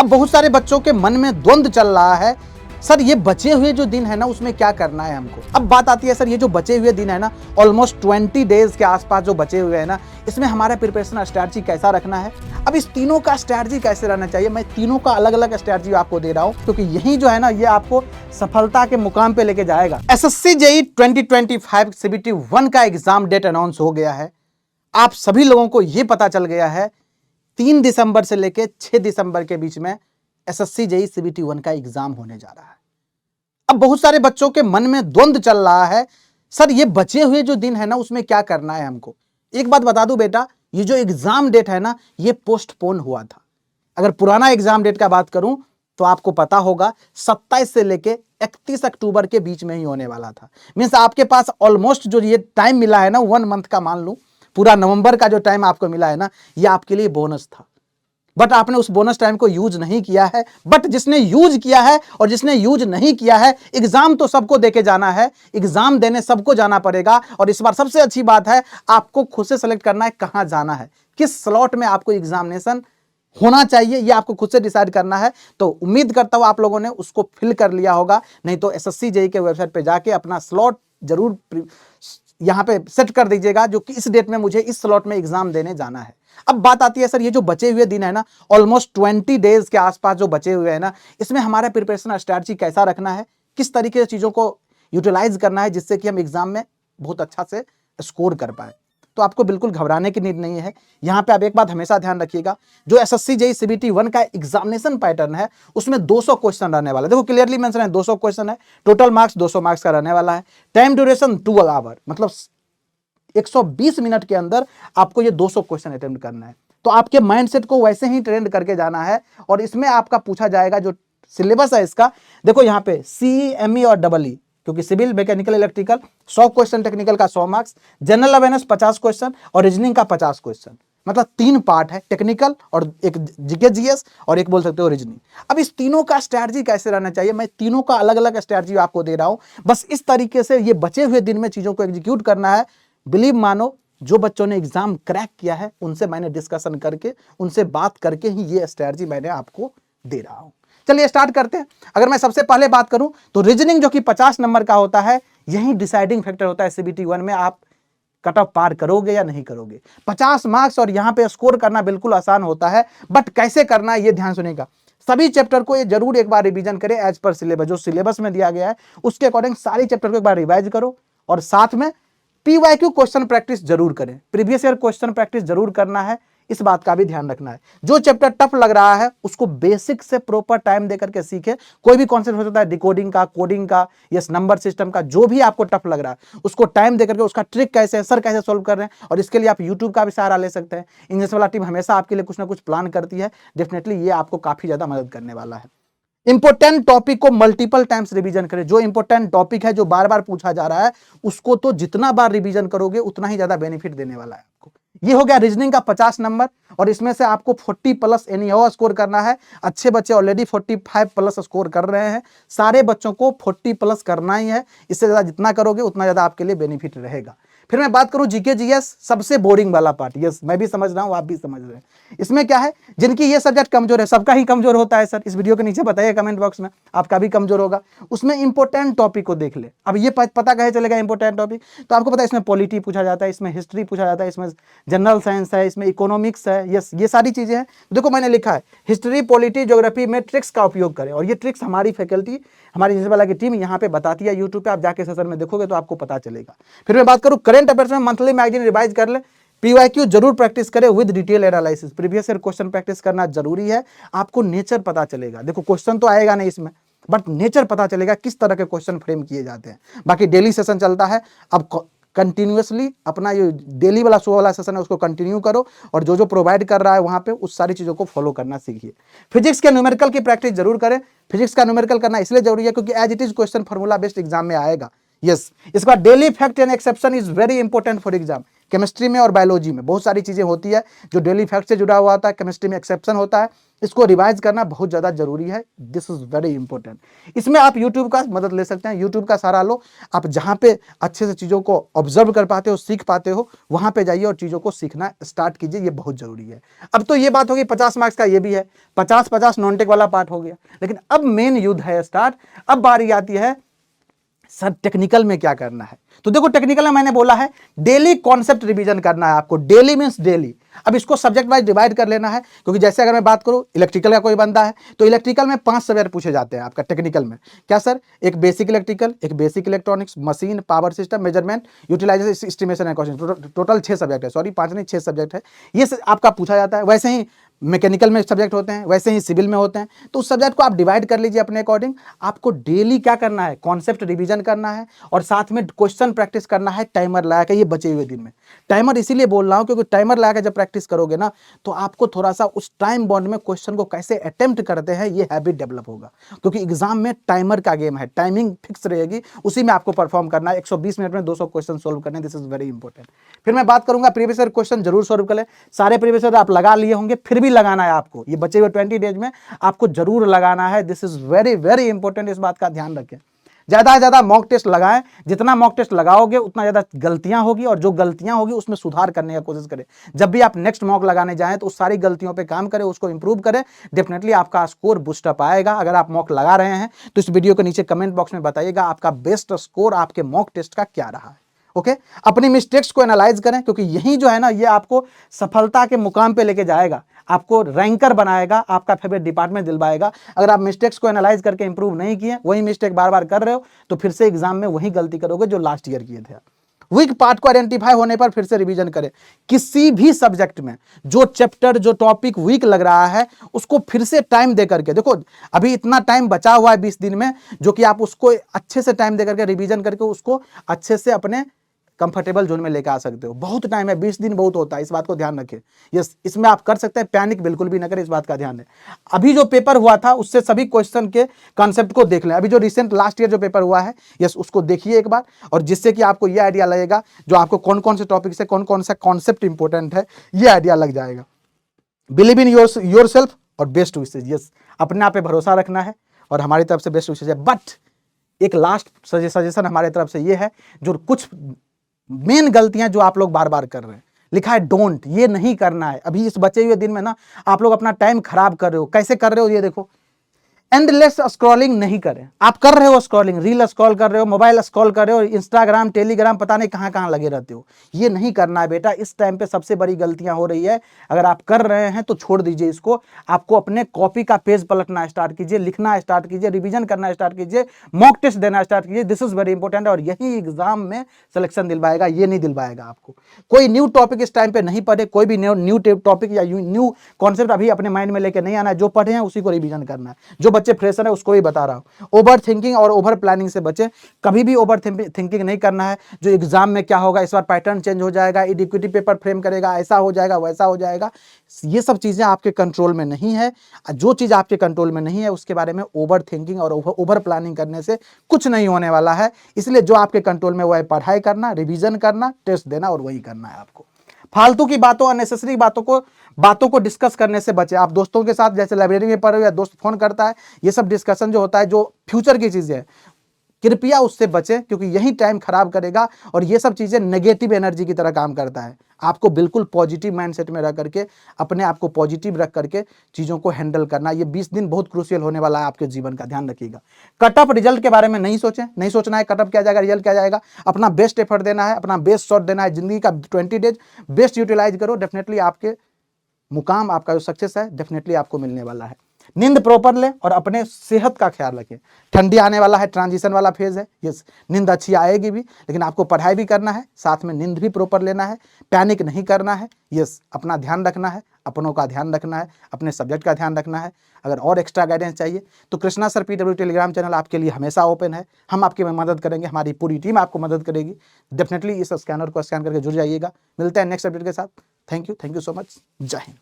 अब बहुत सारे बच्चों के मन में द्वंद्व चल रहा है, सर ये बचे हुए जो दिन है ना उसमें क्या करना है हमको। अब बात आती है सर ये जो बचे हुए दिन है ना, ऑलमोस्ट 20 डेज के आसपास जो बचे हुए हैं ना, इसमें हमारा प्रिपरेशन स्ट्रैटेजी कैसा रखना है। अब इस तीनों का स्ट्रैटेजी कैसे रहना चाहिए, मैं तीनों का अलग अलग स्ट्रैटेजी आपको दे रहा हूं, क्योंकि यही जो है ना ये आपको सफलता के मुकाम पे लेके जाएगा। एसएससी जेईई 2025 सीबीटी 1 का एग्जाम डेट अनाउंस हो गया है। आप सभी लोगों को यह पता चल गया है 3 दिसंबर से लेकर 6 दिसंबर के बीच में एसएससी जेईई सीबीटी 1 का एग्जाम होने जा रहा है। अब बहुत सारे बच्चों के मन में द्वंद्व चल रहा है, सर ये बचे हुए जो दिन है ना उसमें क्या करना है हमको। एक बात बता दूं बेटा, ये जो एग्जाम डेट है ना ये पोस्टपोन हुआ था। अगर पुराना एग्जाम डेट का बात करूं तो आपको पता होगा 27 से लेके 31 अक्टूबर के बीच में ही होने वाला था। मींस आपके पास ऑलमोस्ट जो ये टाइम मिला है ना 1 मंथ का, मान लूं पूरा नवंबर का जो टाइम आपको मिला है ना ये आपके लिए बोनस था, बट आपने उस बोनस टाइम को यूज नहीं किया है। बट जिसने यूज किया है और जिसने यूज नहीं किया है, एग्जाम तो सबको देके जाना है, एग्जाम देने सबको जाना पड़ेगा। और इस बार सबसे अच्छी बात है आपको खुद से सेलेक्ट करना है कहां जाना है, किस स्लॉट में आपको एग्जामिनेशन होना चाहिए, ये आपको खुद से डिसाइड करना है। तो उम्मीद करता हूं आप लोगों ने उसको फिल कर लिया होगा, नहीं तो एसएससी जेईई के वेबसाइट पे जाके अपना स्लॉट जरूर यहां पे सेट कर दीजिएगा, जो कि इस डेट में मुझे इस स्लॉट में एग्जाम देने जाना है। अब बात आती है सर ये जो बचे हुए दिन है ना, ऑलमोस्ट 20 डेज के आसपास जो बचे हुए हैं ना, इसमें हमारा प्रिपरेशन स्ट्रैटेजी कैसा रखना है, किस तरीके से चीजों को यूटिलाइज करना है जिससे कि हम एग्जाम में बहुत अच्छा से स्कोर कर पाए। तो आपको बिल्कुल घबराने की नीड नहीं है। यहां पे आप एक बात हमेशा ध्यान रखिएगा, जो एसएससी जेईई सीबीटी 1 का एग्जामिनेशन पैटर्न है उसमें 200 क्वेश्चन रहने वाला है। देखो क्लियरली मेंशन है 200 क्वेश्चन है, टोटल मार्क्स 200 मार्क्स का रहने वाला है। टाइम ड्यूरेशन 2 आवर, मतलब 120 मिनट के अंदर आपको ये 200 क्वेश्चन अटेम्प्ट करना है। तो आपके माइंडसेट को वैसे ही ट्रेंड करके जाना है। और इसमें आपका पूछा जाएगा जो सिलेबस है इसका, देखो यहाँ पे सीईएमई और डबलई, क्योंकि civil mechanical electrical 100 question, technical का 100 मार्क्स, जनरल अवेयरनेस 50 क्वेश्चन और रीजनिंग का 50 क्वेश्चन, मतलब 3 पार्ट है, टेक्निकल और एक जीके जीएस और एक बोल सकते हो रीजनिंग। अब इस तीनों का स्ट्रैटेजी कैसे रहना चाहिए, मैं तीनों का अलग अलग स्ट्रैटेजी आपको दे रहा हूं। बस इस तरीके से ये बचे हुए दिन में चीजों को एग्जीक्यूट करना है। बिलीव मानो, जो बच्चों ने एग्जाम क्रैक किया है उनसे मैंने डिस्कशन करके, उनसे बात करके ही ये स्ट्रैटेजी मैंने आपको दे रहा हूं। चलिए स्टार्ट करते हैं। अगर मैं सबसे पहले बात करूं तो रीजनिंग जो कि 50 नंबर का होता है, यही डिसाइडिंग फैक्टर होता है सीबीटी 1 में आप कट ऑफ पार करोगे या नहीं करोगे। 50 मार्क्स और यहां पे स्कोर करना बिल्कुल आसान होता है, बट कैसे करना है ये ध्यान सुनेगा। सभी चैप्टर को ये जरूर एक बार रिवीजन करें एज पर सिलेबस, जो सिलेबस में दिया गया है उसके अकॉर्डिंग सारी चैप्टर को एक बार रिवाइज करो। और साथ में पीवाईक्यू क्वेश्चन प्रैक्टिस जरूर करें, प्रीवियस ईयर क्वेश्चन प्रैक्टिस जरूर करना है, इस बात का भी ध्यान रखना है। जो चैप्टर टफ लग रहा है उसको बेसिक से प्रॉपर टाइम देकर के सीखे। कोई भी कॉन्सेप्ट हो सकता है डिकोडिंग का, कोडिंग का, यस नंबर सिस्टम का, जो भी आपको टफ लग रहा है उसको टाइम देकर के उसका ट्रिक कैसे है, सर कैसे सोल्व कर रहे हैं, और इसके लिए आप यूट्यूब का भी सहारा ले सकते हैं। इंग्लिश वाला टीम हमेशा आपके लिए कुछ ना कुछ प्लान करती है, डेफिनेटली ये आपको काफी ज्यादा मदद करने वाला है। इंपोर्टेंट टॉपिक को मल्टीपल टाइम्स रिवीजन करें। जो इंपोर्टेंट टॉपिक है, जो बार बार पूछा जा रहा है, उसको तो जितना बार रिवीजन करोगे उतना ही ज्यादा बेनिफिट देने वाला है आपको। ये हो गया रीजनिंग का 50 नंबर, और इसमें से आपको 40 प्लस एनी हाउ स्कोर करना है। अच्छे बच्चे ऑलरेडी 45 प्लस स्कोर कर रहे हैं, सारे बच्चों को 40 प्लस करना ही है। इससे ज्यादा जितना करोगे उतना ज्यादा आपके लिए बेनिफिट रहेगा। फिर मैं बात करूं जीके जीएस, सबसे बोरिंग वाला पार्ट। यस, मैं भी समझ रहा हूं, आप भी समझ रहे हैं। इसमें क्या है, जिनकी ये सब्जेक्ट कमजोर है, सबका ही कमजोर होता है सर, इस वीडियो के नीचे बताइए कमेंट बॉक्स में, आपका भी कमजोर होगा। उसमें इंपोर्टेंट टॉपिक को देख ले। अब ये पता कहे चलेगा इंपोर्टेंट टॉपिक, तो आपको पता है इसमें पॉलिटी पूछा जाता है, इसमें हिस्ट्री पूछा जाता है, इसमें जनरल साइंस है, इसमें इकोनॉमिक्स है। यस, ये सारी चीजें हैं। देखो मैंने लिखा है हिस्ट्री, पॉलिटी, ज्योग्राफी में ट्रिक्स का उपयोग करें, और ये ट्रिक्स हमारी फैकल्टी, हमारी इंग्लिश वाला की टीम यहाँ पे बताती है। यूट्यूब पे आप जाके सेशन में देखोगे तो आपको पता चलेगा। फिर मैं बात करूं करंट अफेयर्स में, मंथली मैगजीन रिवाइज कर ले, पीवाईक्यू जरूर प्रैक्टिस करें with detail analysis. Previous year question practice करना जरूरी है, आपको नेचर पता चलेगा। देखो क्वेश्चन तो आएगा नहीं इसमें, बट नेचर पता चलेगा किस तरह के क्वेश्चन फ्रेम किए जाते हैं। बाकी डेली सेशन चलता है, अब कंटिन्यूअसली अपना ये डेली वाला शो वाला सेशन है उसको कंटिन्यू करो, और जो जो प्रोवाइड कर रहा है वहां पे उस सारी चीजों को फॉलो करना सीखिए। फिजिक्स के न्यूमेरिकल की प्रैक्टिस जरूर करें। फिजिक्स का न्यूमेरिकल करना इसलिए जरूरी है क्योंकि as it is question formula based exam में आएगा। यस इसके बाद daily fact and exception is very important for exam. Chemistry में और बायोलॉजी में बहुत सारी चीजें होती है जो डेली फैक्ट से जुड़ा हुआ होता है, केमिस्ट्री में एक्सेप्शन होता है, इसको रिवाइज करना बहुत ज्यादा जरूरी है। This is very important. इसमें आप यूट्यूब का मदद ले सकते हैं, यूट्यूब का सहारा लो। आप जहां पे अच्छे से चीजों को ऑब्जर्व कर पाते हो, सीख पाते हो, वहां पे जाइए और चीजों को सीखना स्टार्ट कीजिए, ये बहुत जरूरी है। अब तो ये बात होगी 50 मार्क्स का, ये भी है 50-50 नॉन टेक वाला पार्ट हो गया, लेकिन अब मेन युद्ध है स्टार्ट। अब बारी आती है सर टेक्निकल में क्या करना है। तो देखो टेक्निकल में मैंने बोला है डेली कॉन्सेप्ट रिवीजन करना है आपको, डेली मींस डेली। अब इसको सब्जेक्ट वाइज डिवाइड कर लेना है, क्योंकि जैसे अगर मैं बात करूं इलेक्ट्रिकल का कोई बंदा है तो इलेक्ट्रिकल में 5 सब्जेक्ट पूछे जाते हैं आपका टेक्निकल में। क्या सर? एक बेसिक इलेक्ट्रिकल, एक basic electronics, machine, power system, measurement, utilisation, estimation and costing. Total 6 subject है, सॉरी 5 नहीं 6 सब्जेक्ट है, ये आपका पूछा जाता है। वैसे ही मैकेनिकल में सब्जेक्ट होते हैं, वैसे ही सिविल में होते हैं। तो उस सब्जेक्ट को आप डिवाइड कर लीजिए अपने अकॉर्डिंग। आपको डेली क्या करना है? कॉन्सेप्ट रिवीजन करना है और साथ में क्वेश्चन प्रैक्टिस करना है टाइमर लगा के, ये बचे हुए दिन में। टाइमर इसीलिए बोल रहा हूं क्योंकि टाइमर लगा के जब प्रैक्टिस करोगे ना तो आपको थोड़ा सा उस टाइम बॉन्ड में क्वेश्चन को कैसे अटेम्प्ट करते हैं ये हैबिट डेवलप होगा, क्योंकि एग्जाम में टाइमर का गेम है, टाइमिंग फिक्स रहेगी, उसी में आपको परफॉर्म करना है। 120 मिनट में 200 क्वेश्चन सोल्व करने, दिस इज वेरी इंपॉर्टेंट। फिर मैं बात करूंगा प्रीवियस ईयर क्वेश्चन जरूर सोल्व करें। सारे प्रीवियस ईयर आप लगा लिए होंगे, फिर भी लगाना है आपको, ये बचे हुए 20 डेज में आपको जरूर लगाना है। This is very very important, इस बात का ध्यान रखें। ज्यादा से ज्यादा मॉक टेस्ट लगाएं, जितना मॉक टेस्ट लगाओगे उतना ज्यादा गलतियां होगी, और जो गलतियां होगी उसमें सुधार करने का कोशिश करें। जब भी आप नेक्स्ट मॉक लगाने जाएं तो उस सारी गलतियों पे काम करें, उसको इंप्रूव करें, डेफिनेटली आपका स्कोर बूस्ट अप आएगा। अगर आप मॉक लगा रहे हैं तो इस वीडियो के नीचे कमेंट बॉक्स में बताइएगा आपका बेस्ट स्कोर आपके मॉक टेस्ट का क्या रहा है। ओके अपनी मिस्टेक्स को एनालाइज करें, क्योंकि यही जो है ना ये आपको सफलता के मुकाम पे लेके जाएगा, आपको रैंकर बनाएगा, आपका फेवरेट डिपार्टमेंट दिलवाएगा। अगर आप मिस्टेक्स को एनालाइज करके इंप्रूव नहीं किए, वही मिस्टेक बार बार कर रहे हो, तो फिर से एग्जाम में वही गलती करोगे जो लास्ट ईयर किए थे। वीक पार्ट को आइडेंटिफाई होने पर फिर से रिवीजन करें। किसी भी सब्जेक्ट में जो चैप्टर जो टॉपिक वीक लग रहा है उसको फिर से टाइम दे करके, देखो अभी इतना टाइम बचा हुआ है 20 दिन में, जो कि आप उसको अच्छे से टाइम दे करके रिवीजन करके उसको अच्छे से अपने कंफर्टेबल जोन में लेकर आ सकते हो। बहुत टाइम है, 20 दिन बहुत होता है, इस बात को ध्यान रखें। यस इसमें आप कर सकते हैं, पैनिक बिल्कुल भी ना करें, इस बात का ध्यान है। अभी जो पेपर हुआ था उससे सभी क्वेश्चन के कॉन्सेप्ट को देख लें। अभी जो रिसेंट लास्ट ईयर जो पेपर हुआ है, यस उसको देखिए एक बार, और जिससे कि आपको ये आइडिया लगेगा जो आपको कौन कौन से टॉपिक से कौन कौन सा कॉन्सेप्ट इंपॉर्टेंट है, ये आइडिया लग जाएगा। बिलीव इन योर सेल्फ और बेस्ट विशेज। यस अपने आप पे भरोसा रखना है और हमारी तरफ से बेस्ट विशेज है। बट एक लास्ट सजेशन हमारे तरफ से ये है, जो कुछ मेन गलतियां जो आप लोग बार बार कर रहे हैं, लिखा है डोंट, ये नहीं करना है। अभी इस बचे हुए दिन में ना आप लोग अपना टाइम खराब कर रहे हो। कैसे कर रहे हो ये देखो, एंडलेस स्क्रॉलिंग नहीं करें। आप कर रहे हो स्क्रॉलिंग, रील स्क्रॉल कर रहे हो, मोबाइल स्क्रॉल कर रहे हो, इंस्टाग्राम, टेलीग्राम, पता नहीं कहां कहां लगे रहते हो। ये नहीं करना है बेटा, इस टाइम पे सबसे बड़ी गलतियां हो रही है। अगर आप कर रहे हैं तो छोड़ दीजिए इसको। आपको अपने कॉपी का पेज पलटना स्टार्ट कीजिए, लिखना स्टार्ट कीजिए, रिविजन करना स्टार्ट कीजिए, मॉक टेस्ट देना स्टार्ट कीजिए। दिस इज वेरी इंपॉर्टेंट, और यही एग्जाम में सिलेक्शन दिलवाएगा, ये नहीं दिलवाएगा आपको। कोई न्यू टॉपिक इस टाइम पे नहीं पढ़े, कोई भी न्यू टॉपिक या न्यू कॉन्सेप्ट अभी अपने माइंड में लेके नहीं आना है। जो पढ़े हैं उसी को रिविजन करना है। जो बच्चे फ्रेशर है उसको भी बता रहा हूं, ओवर थिंकिंग और ओवर प्लानिंग से बचें। कभी भी ओवर थिंकिंग नहीं करना है, जो एग्जाम में क्या होगा, इस बार पैटर्न चेंज हो जाएगा, इडिक्विटी पेपर फ्रेम करेगा, ऐसा हो जाएगा, वैसा हो जाएगा। ये सब चीजें आपके कंट्रोल में नहीं है। जो चीज आपके कंट्रोल में नहीं है उसके बारे में ओवर थिंकिंग और ओवर प्लानिंग करने से कुछ नहीं होने वाला है। इसलिए जो आपके कंट्रोल में वो है पढ़ाई करना, रिवीजन करना, टेस्ट देना, और वही करना है आपको। फालतू की बातों, अननेसेसरी बातों को डिस्कस करने से बचे। आप दोस्तों के साथ जैसे लाइब्रेरी में पढ़ रहे हो या दोस्त फोन करता है, ये सब डिस्कशन जो होता है जो फ्यूचर की चीजें है, कृपया उससे बचें, क्योंकि यही टाइम खराब करेगा और ये सब चीजें नेगेटिव एनर्जी की तरह काम करता है। आपको बिल्कुल पॉजिटिव माइंडसेट में रह करके, अपने आप को पॉजिटिव रख करके चीजों को हैंडल करना। ये 20 दिन बहुत क्रूशियल होने वाला है आपके जीवन का, ध्यान रखिएगा। कट ऑफ रिजल्ट के बारे में नहीं सोचें, नहीं सोचना है कट ऑफ क्या जाएगा, रिजल्ट क्या जाएगा। अपना बेस्ट एफर्ट देना है, अपना बेस्ट शॉट देना है। जिंदगी का 20 डेज बेस्ट यूटिलाइज करो, डेफिनेटली आपके मुकाम, आपका जो सक्सेस है डेफिनेटली आपको मिलने वाला है। नींद प्रॉपर लें और अपने सेहत का ख्याल रखें। ठंडी आने वाला है, ट्रांजिशन वाला फेज है। यस नींद अच्छी आएगी भी, लेकिन आपको पढ़ाई भी करना है, साथ में नींद भी प्रॉपर लेना है, पैनिक नहीं करना है। यस अपना ध्यान रखना है, अपनों का ध्यान रखना है, अपने सब्जेक्ट का ध्यान रखना है। अगर और एक्स्ट्रा गाइडेंस चाहिए तो Krishna sir PW Telegram channel आपके लिए हमेशा ओपन है। हम आपकी मदद करेंगे, हमारी पूरी टीम आपको मदद करेगी। डेफिनेटली इस स्कैनर को स्कैन करके जुड़ जाइएगा। मिलते हैं नेक्स्ट अपडेट के साथ। Thank you so much. जय हिंद।